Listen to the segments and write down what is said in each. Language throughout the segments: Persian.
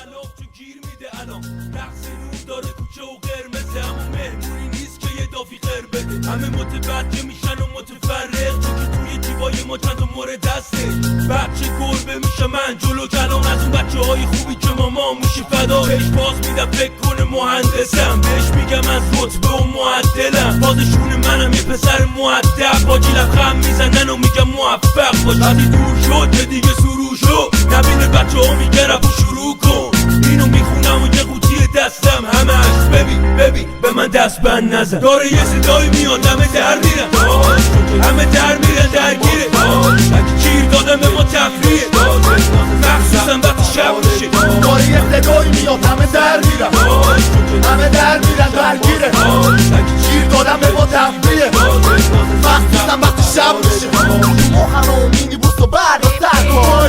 خلاف چون گیر میده الان رقص نور داره کوچه و قرمزه اما مهمونی نیست که یه دافی خیر بده همه متوجه میشن و متفرق چون که توی جیبای ما چند تا مورد دسته بچه گربه میشه من جلو کلان از اون بچه های خوبی که ماما میشه فدا بهش باز میدم فکر کنه مهندسم بهش میگم من رتبه و معدلم بازشون منم یه پسر مؤدب با لبخند میزنن و میگم موفق باش وقتی دور شد که دیگه سرو شد نبینه بچه ها میگه رفت و شروع کن اینو میخونم و یه قوطی دستم همش ببین به من دست بند نزن داره یه صدایی میاد همه در میرن همه در میرن درگیره گیر دادم به ما تفریه مخصوصا وقتی شب میشه داره یه صدایی میاد همه در میرن همه در میرن درگیره گیر دادم به ما تفریه مخصوصا وقتی شب میشه مخم و مینی بوست و برد و سر کن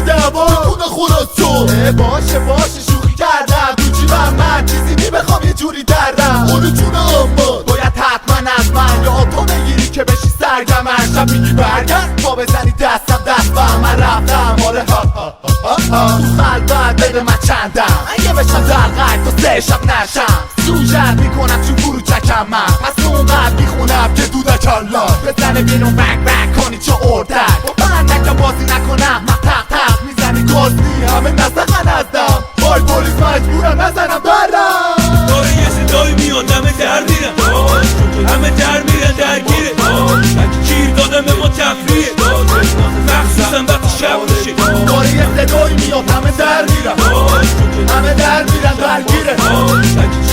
دبا خونه خودتون باشه شوخی کردم تو جیبم من چیزی نمیخوام یه جوری دردم خودتون اما باید حتما از من یا تو بگیری که بشی سرگمن شب میگی برگرد پا بزنی دست با من رفتم آره تو خلوت بده من چندم اگه بشم در قید تو 3 شب نشم سوژت میکنم چون برو چکم من پس اونقدر میخونم که دودک الله بزنه بیرون بک کنی چه اردک با بندکم بازی نکنم من تق میزنی گازی همه نزدن ازدم بای پولیس مجبورم نزنم برم داره یه صدایی میاد همه در میرن همه در میرن درگیره گیر دادم به ما تفریه مخصوصا وقتی شب میشه داره یه صدایی میاد همه در میرن همه در میرن درگیره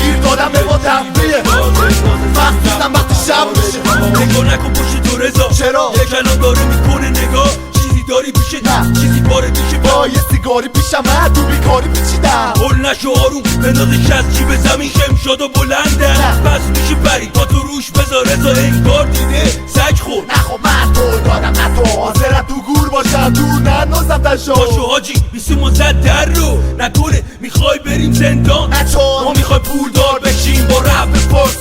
گیر دادم به ما تفریه مخصوصا وقتی شب میشه نگاه نکن پشت تو رضا چرا؟ یه کلام داره میکنه نگاه چیزی داری پیشه نه چیزی باره پیشه با یه سیگاری پیشم من تو بیکاری پیچیدم هل نشو آروم بندازش از جیب زمین شم شد و بلنده پس میشه بری با تو روش بذار رضا انگار دیده سگ خور نه خب من تو دارم نه تو حاضرم تو گور باشم دور ننازم دشو باشو حاجی بیسیم و زد در رو نکنه میخوای بریم زندان نه چون ما میخوای پولدار بشیم با رب بپرس